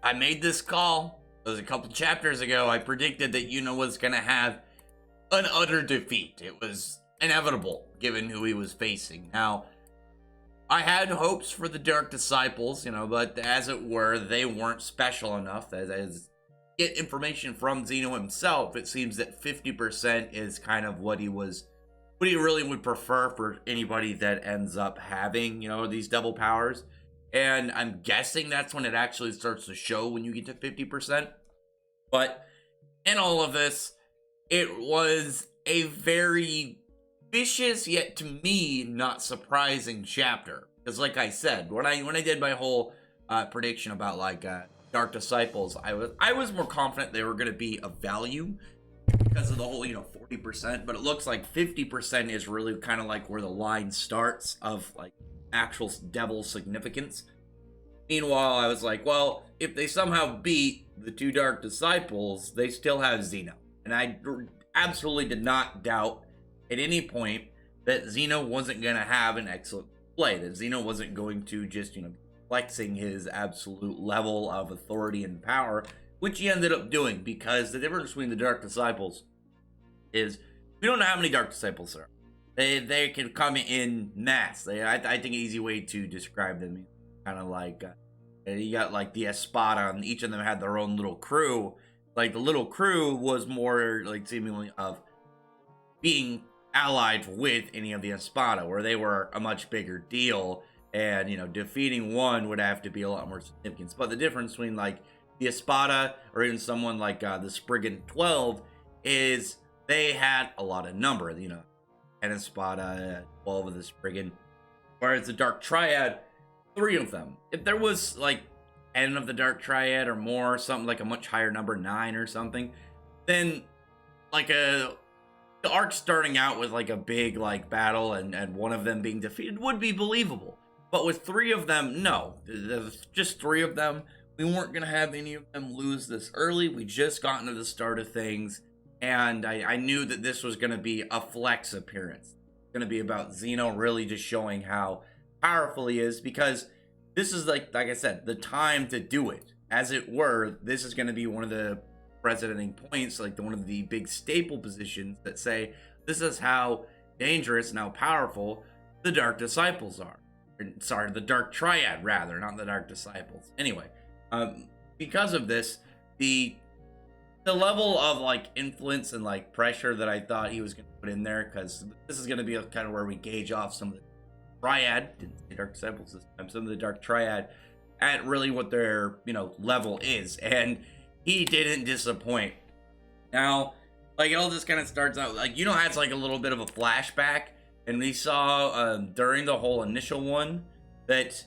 I made this call. It was a couple chapters ago. I predicted that Yuna was going to have an utter defeat. It was inevitable, given who he was facing. Now, I had hopes for the Dark Disciples, but as it were, they weren't special enough. As get information from Zeno himself, it seems that 50% is kind of what he really would prefer for anybody that ends up having, these double powers. And I'm guessing that's when it actually starts to show when you get to 50%. But in all of this, it was a very vicious, yet to me, not surprising chapter. Because like I said, when I did my whole prediction about Dark Disciples, I was more confident they were going to be of value because of the whole 40%, but it looks like 50% is really kind of like where the line starts of like actual devil significance. Meanwhile, I was like, well, if they somehow beat the two Dark Disciples, they still have Zeno. And I absolutely did not doubt at any point that Zeno wasn't going to have an excellent play, that Zeno wasn't going to just, flexing his absolute level of authority and power, which he ended up doing, because the difference between the Dark Disciples is we don't know how many Dark Disciples there are. They can come in mass. I think an easy way to describe them, kind of like you got like the Espada, and each of them had their own little crew. Like the little crew was more like seemingly of being allied with any of the Espada, where they were a much bigger deal, and defeating one would have to be a lot more significance. But the difference between like the Espada or even someone like the Spriggan 12 is they had a lot of number, 10 Espada, 12 of the Spriggan, whereas the Dark Triad, 3 of them. If there was like 10 of the Dark Triad or more, something like a much higher number, 9 or something, then like the arc starting out with like a big like battle and one of them being defeated would be believable. But with 3 of them, no. There's just 3 of them. We weren't going to have any of them lose this early. We just got into the start of things, and I knew that this was going to be a flex appearance. It's going to be about Zeno really just showing how powerful he is, because this is like I said, the time to do it. As it were, this is going to be one of the precedenting points, like one of the big staple positions that say this is how dangerous and how powerful the Dark Disciples are. Sorry, the Dark Triad, rather, not the Dark Disciples. Anyway, because of this, the level of like influence and like pressure that I thought he was going to put in there, because this is going to be kind of where we gauge off some of the Triad, didn't say Dark Disciples this time, some of the Dark Triad at really what their level is, and he didn't disappoint. Now, like it all just kind of starts out like has like a little bit of a flashback. And we saw during the whole initial one that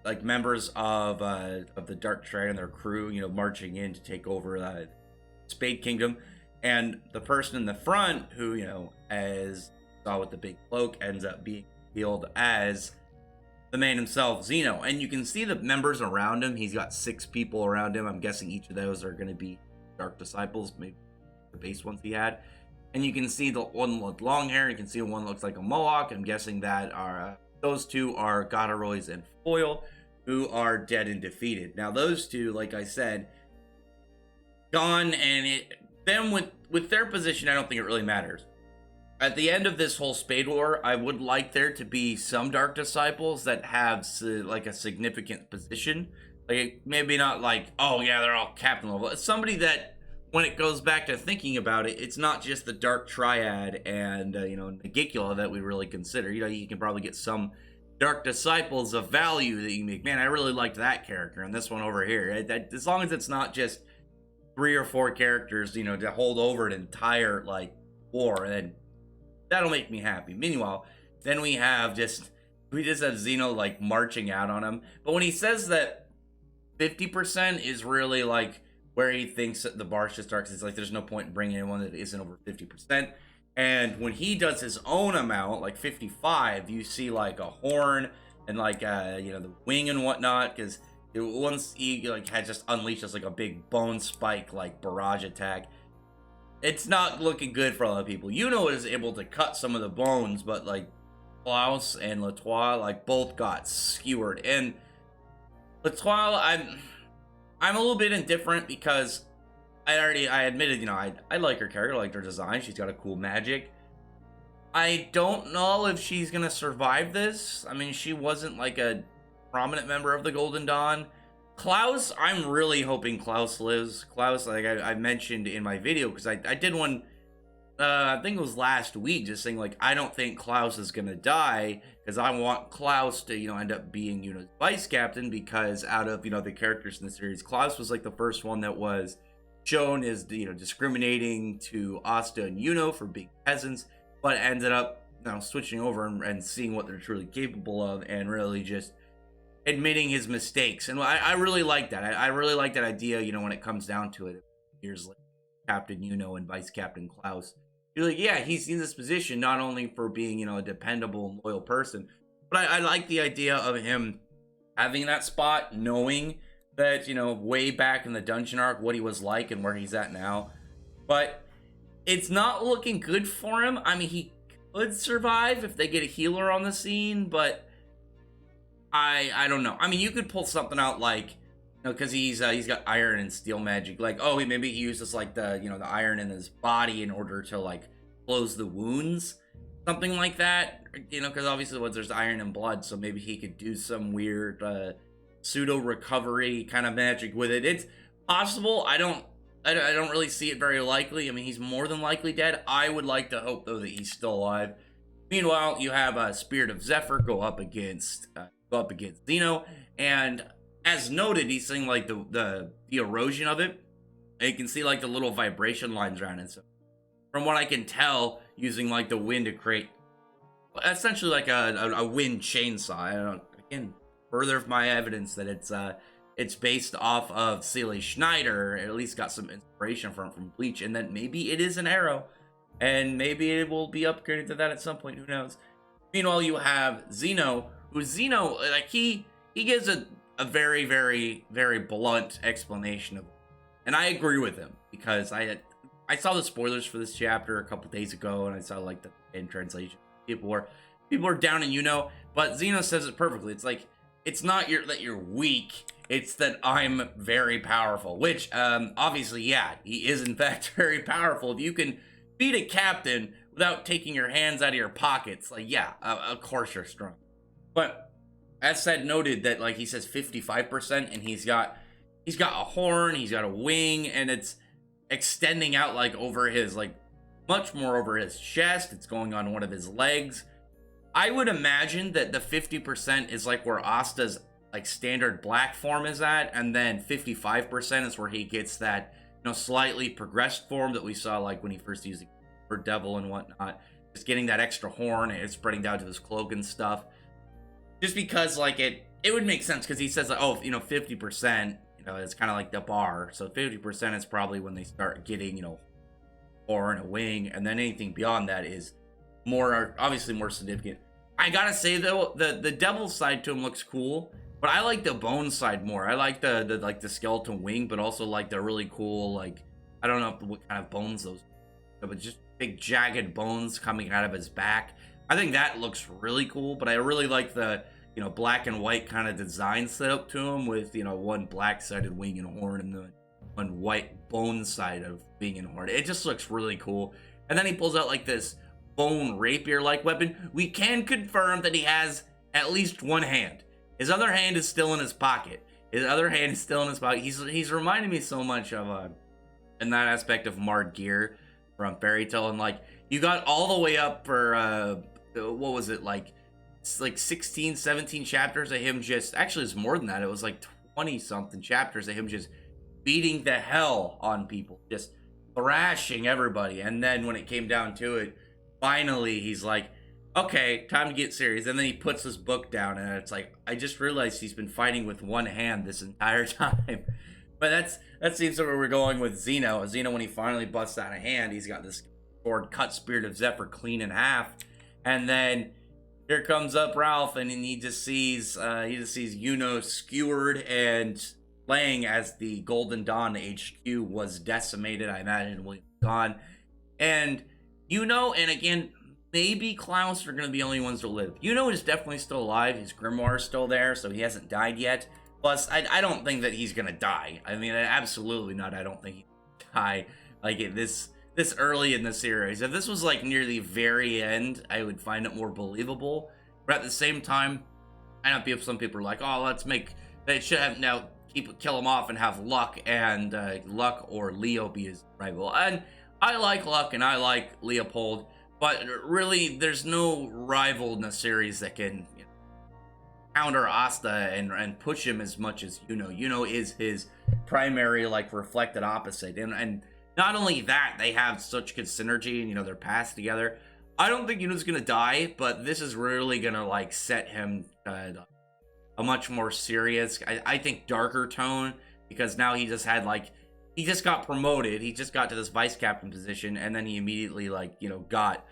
like members of the Dark Triad and their crew, marching in to take over Spade Kingdom, and the person in the front who, as saw with the big cloak, ends up being revealed as the man himself, Zeno. And you can see the members around him. He's got 6 people around him. I'm guessing each of those are going to be Dark Disciples, maybe the base ones he had. And you can see the one with long hair. You can see one looks like a mohawk. I'm guessing that are those 2 are Godaroys and Foil, who are dead and defeated. Now those 2, like I said, gone, and them with their position, I don't think it really matters. At the end of this whole Spade War, I would like there to be some Dark Disciples that have like a significant position. Like maybe not like, oh yeah, they're all captain level. It's somebody that, when it goes back to thinking about it, it's not just the Dark Triad and Nagicula that we really consider. You can probably get some Dark Disciples of value that you can make. Man, I really liked that character and this one over here. As long as it's not just 3 or 4 characters, to hold over an entire like war, then that'll make me happy. Meanwhile, then we just have Zeno like marching out on him. But when he says that 50% is really like where he thinks that the bar should start, because it's like there's no point in bringing anyone that isn't over 50%. And when he does his own amount, like 55, you see like a horn and like the wing and whatnot, because once he like had just unleashed just like a big bone spike like barrage attack, it's not looking good for a lot of people. Is able to cut some of the bones, but like Klaus and Latoile like both got skewered. And Latoile, I'm a little bit indifferent because I admitted, you know, I like her character, I like her design. She's got a cool magic. I don't know if she's gonna survive this. I mean, she wasn't like a prominent member of the Golden Dawn. Klaus, I'm really hoping Klaus lives. Klaus, like I mentioned in my video, because I did one, I think it was last week, just saying like, I don't think Klaus is gonna die, because I want Klaus to, you know, end up being, you know, vice captain, because out of, you know, the characters in the series, Klaus was like the first one that was shown as, you know, discriminating to Asta and Yuno for being peasants, but ended up, you know, switching over and seeing what they're truly capable of, and really just admitting his mistakes. And I really like that. I really like that idea, you know, when it comes down to it. Here's like Captain Yuno and Vice Captain Klaus. You're like, yeah, he's in this position not only for being, you know, a dependable and loyal person, but I like the idea of him having that spot, knowing that, you know, way back in the dungeon arc, what he was like and where he's at now. But it's not looking good for him. I mean, he could survive if they get a healer on the scene, but I don't know. I mean, you could pull something out like, you know, because he's got iron and steel magic. Like, oh, maybe he uses like the, you know, the iron in his body in order to like close the wounds, something like that. You know, because obviously there's iron and blood, so maybe he could do some weird pseudo recovery kind of magic with it. It's possible. I don't really see it very likely. I mean, he's more than likely dead. I would like to hope though that he's still alive. Meanwhile, you have Spirit of Zephyr go up against Xeno, and as noted, he's seeing like the erosion of it. And you can see like the little vibration lines around it. So from what I can tell, using like the wind to create essentially like a wind chainsaw. I don't, again, further of my evidence that it's based off of Celie Schneider, at least got some inspiration from Bleach, and that maybe it is an arrow, and maybe it will be upgraded to that at some point, who knows. Meanwhile, you have Xeno, like he gives a very, very, very blunt explanation of, and I agree with him, because I saw the spoilers for this chapter a couple days ago, and I saw like the in translation. People were down in Yuno, but Xeno says it perfectly. It's like, it's not that you're weak, it's that I'm very powerful, which obviously, yeah, he is in fact very powerful. If you can beat a captain without taking your hands out of your pockets, like, yeah, of course you're strong. But as said, noted that, like, he says 55%, and he's got a horn, he's got a wing, and it's extending out like over his, like, much more over his chest. It's going on one of his legs. I would imagine that the 50% is like where Asta's like standard black form is at, and then 55% is where he gets that, you know, slightly progressed form that we saw like when he first used it for Devil and whatnot. Just getting that extra horn, and it's spreading down to his cloak and stuff. Just because like it would make sense, because he says like, oh, you know, 50%, you know, it's kind of like the bar. So 50% is probably when they start getting, you know, horn, a wing, and then anything beyond that is more, obviously more significant. I gotta say though, the devil side to him looks cool, but I like the bone side more. I like the like the skeleton wing, but also like the really cool, like, I don't know what kind of bones those are, but just big jagged bones coming out of his back. I think that looks really cool, but I really like the, you know, black and white kind of design set up to him, with, you know, one black sided wing and horn, and the one white bone side of wing and horn. It just looks really cool. And then he pulls out like this bone rapier like weapon. We can confirm that he has at least one hand. His other hand is still in his pocket. He's reminding me so much of in that aspect of Mard Gear from Fairy Tail, and like, you got all the way up for what was it, like 16, 17 chapters of him just, actually it's more than that, it was like 20 something chapters of him just beating the hell on people, just thrashing everybody. And then when it came down to it, finally he's like, okay, time to get serious. And then he puts his book down, and it's like, I just realized he's been fighting with one hand this entire time. But that seems to where we're going with Xeno. When he finally busts out a hand, he's got this sword cut Spirit of Zephyr clean in half. And then here comes up Ralph, and he just sees Yuno skewered and laying as the Golden Dawn HQ was decimated. I imagine William gone. And Yuno, and again, maybe Klaus are going to be the only ones to live. Yuno is definitely still alive. His grimoire is still there, so he hasn't died yet. Plus, I don't think that he's gonna die. I mean, absolutely not. I don't think he's gonna die like this early in the series. If this was like near the very end, I would find it more believable. But at the same time, I know some people are like, oh, they should have now kill him off and have Luck or Leo be his rival. And I like Luck and I like Leopold, but really, there's no rival in the series that can counter Asta and push him as much as Yuno. Yuno is his primary like reflected opposite, and not only that, they have such good synergy and they're passed together. I don't think Yuno's gonna die, but this is really gonna like set him a much more serious, I think, darker tone, because now he just got promoted. He just got to this vice captain position, and then he immediately got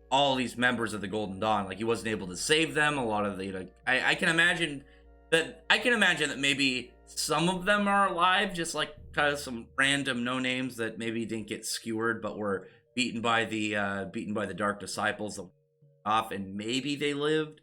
all these members of the Golden Dawn. Like, he wasn't able to save them. A lot of the I can imagine that maybe some of them are alive, just like kind of some random no names that maybe didn't get skewered but were beaten by the Dark Disciples off, and maybe they lived.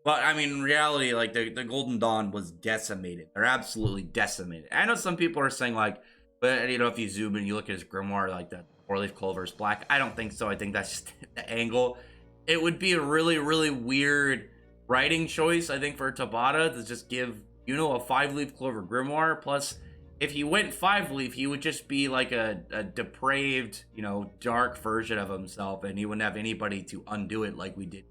But I mean, in reality, like the Golden Dawn was decimated. They're absolutely decimated. I know some people are saying like, but if you zoom in, you look at his grimoire, like that four-leaf clover is black. I don't think so. I think that's just the angle. It would be a really, really weird writing choice, I think, for Tabata to just give a 5-leaf clover grimoire. Plus, if he went 5-leaf, he would just be like a depraved, dark version of himself, and he wouldn't have anybody to undo it like we did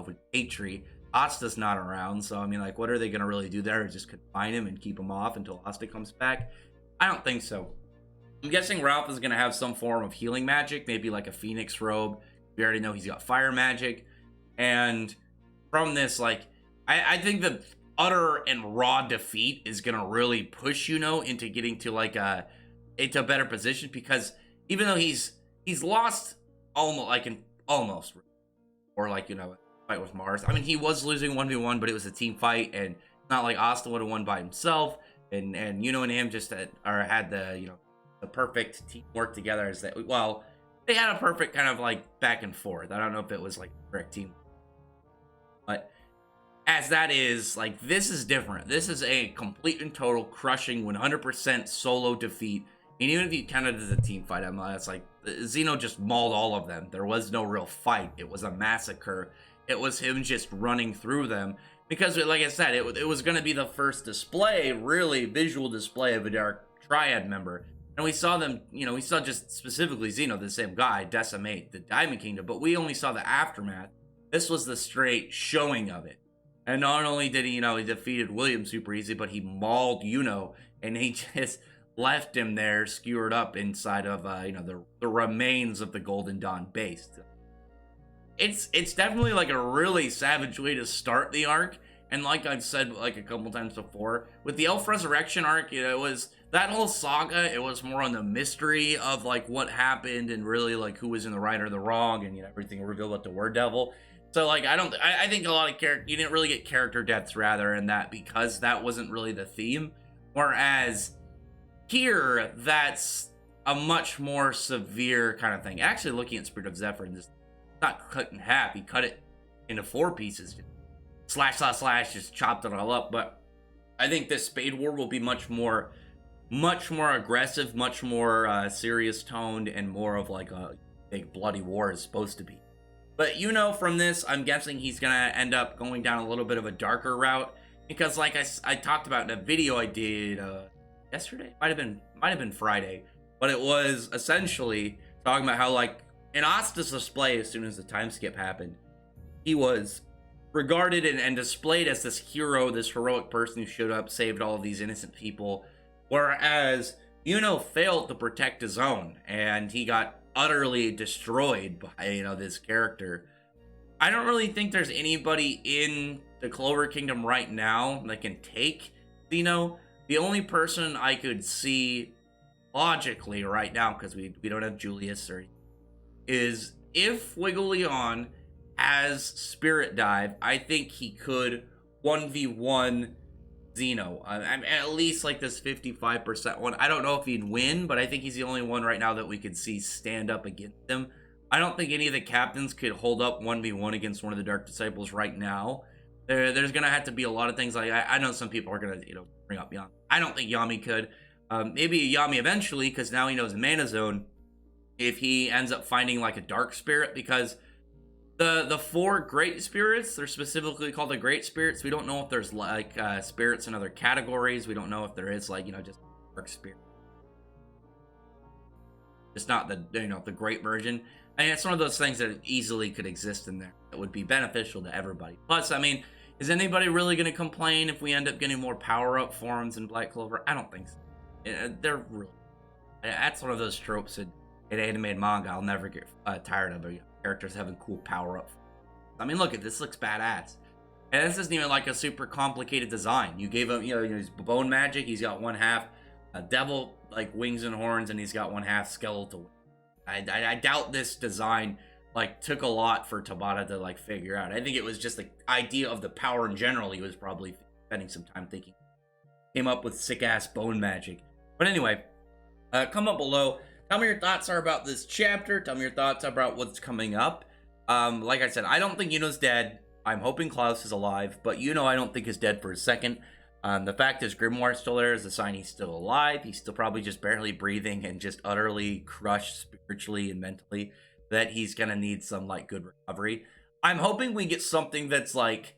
with Atri. Asta's not around, so I mean, like, what are they gonna really do there? Just confine him and keep him off until Asta comes back? I don't think so. I'm guessing Ralph is gonna have some form of healing magic, maybe like a Phoenix robe. We already know he's got fire magic, and from this, like, I think the utter and raw defeat is gonna really push into getting to into a better position, because even though he's lost almost, or fight with Mars. I mean, he was losing 1v1, but it was a team fight, and not like Asta would have won by himself. And and him just had the perfect teamwork together. As that, well, they had a perfect kind of like back and forth. I don't know if it was like the correct team, but as that is, like, this is different. This is a complete and total crushing 100% solo defeat. And even if you count it as a team fight, it's like Xeno just mauled all of them. There was no real fight. It was a massacre. It was him just running through them, because, like I said, it was going to be the first display, really visual display of a Dark Triad member. And we saw them, we saw just specifically Xeno, the same guy, decimate the Diamond Kingdom, but we only saw the aftermath. This was the straight showing of it. And not only did he, he defeated William super easy, but he mauled Yuno, and he just left him there skewered up inside of, the remains of the Golden Dawn base. It's definitely like a really savage way to start the arc, and like I've said like a couple times before, with the Elf Resurrection arc, it was that whole saga. It was more on the mystery of like what happened and really like who was in the right or the wrong, and everything revealed about the Word Devil. So like I think a lot of you didn't really get character depths rather in that, because that wasn't really the theme. Whereas here, that's a much more severe kind of thing. Actually, looking at Spirit of Zephyr, and just not cut in half, he cut it into 4 pieces, slash, just chopped it all up. But I think this Spade War will be much more aggressive, much more serious toned, and more of like a big bloody war is supposed to be. But from this, I'm guessing he's gonna end up going down a little bit of a darker route, because like I talked about in a video I did yesterday, might have been Friday, but it was essentially talking about how, like, in Asta's display, as soon as the time skip happened, he was regarded and displayed as this hero, this heroic person who showed up, saved all of these innocent people, whereas failed to protect his own, and he got utterly destroyed by this character. I don't really think there's anybody in the Clover Kingdom right now that can take Xeno. The only person I could see logically right now, because we don't have Julius, is if Wiggleon has Spirit Dive, I think he could 1v1 Xeno. I'm at least like this 55% one. I don't know if he'd win, but I think he's the only one right now that we could see stand up against him. I don't think any of the captains could hold up 1v1 against one of the Dark Disciples right now. There's gonna have to be a lot of things. Like I know some people are gonna bring up Yami. I don't think Yami could. Maybe Yami eventually, because now he knows Mana Zone. If he ends up finding like a dark spirit, because the 4 great spirits, they're specifically called the great spirits. We don't know if there's like spirits in other categories. We don't know if there is like, you know, just dark spirit. It's not the, you know, the great version. I mean, it's one of those things that easily could exist in there that would be beneficial to everybody. Plus, I mean, is anybody really going to complain if we end up getting more power-up forms in Black Clover? I don't think so. They're really... That's one of those tropes in animated manga I'll never get tired of. You know, characters having cool power-up. I mean, look at this. Looks badass. And this isn't even like a super complicated design. You gave him, you know, his bone magic. He's got 1/2 devil, like, wings and horns, and he's got 1/2 skeletal. I doubt this design like took a lot for Tabata to like figure out. I think it was just the idea of the power in general. He was probably spending some time thinking. Came up with sick ass bone magic. But anyway, comment below. Tell me your thoughts are about this chapter. Tell me your thoughts about what's coming up. Like I said, I don't think Yuno's dead. I'm hoping Klaus is alive, but Yuno I don't think is dead for a second. The fact is Grimoire is still there is a sign he's still alive. He's still probably just barely breathing and just utterly crushed spiritually and mentally, that he's gonna need some like good recovery. I'm hoping we get something that's like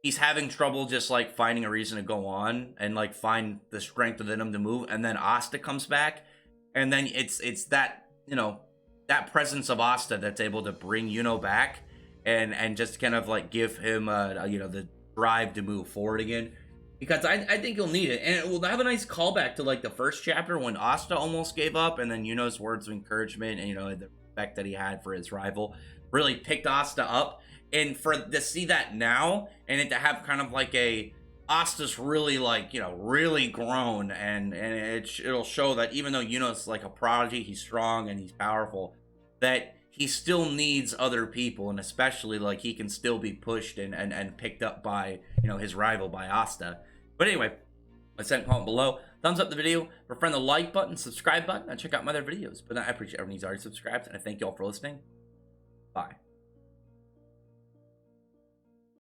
he's having trouble just like finding a reason to go on and like find the strength within him to move, and then Asta comes back, and then it's that, you know, that presence of Asta that's able to bring Yuno back and just kind of like give him you know, the drive to move forward again. Because I think you'll need it. And it will have a nice callback to, like, the first chapter when Asta almost gave up. And then Yuno's words of encouragement and, you know, the respect that he had for his rival really picked Asta up. And for to see that now and it to have kind of like a... Asta's really, like, you know, really grown. And it'll show that even though Yuno's, like, a prodigy, he's strong and he's powerful, that he still needs other people. And especially, like, he can still be pushed and picked up by, you know, his rival, by Asta. But anyway, let's send a comment below. Thumbs up the video, friend the like button, subscribe button, and check out my other videos. But I appreciate everyone who's already subscribed, and I thank you all for listening. Bye.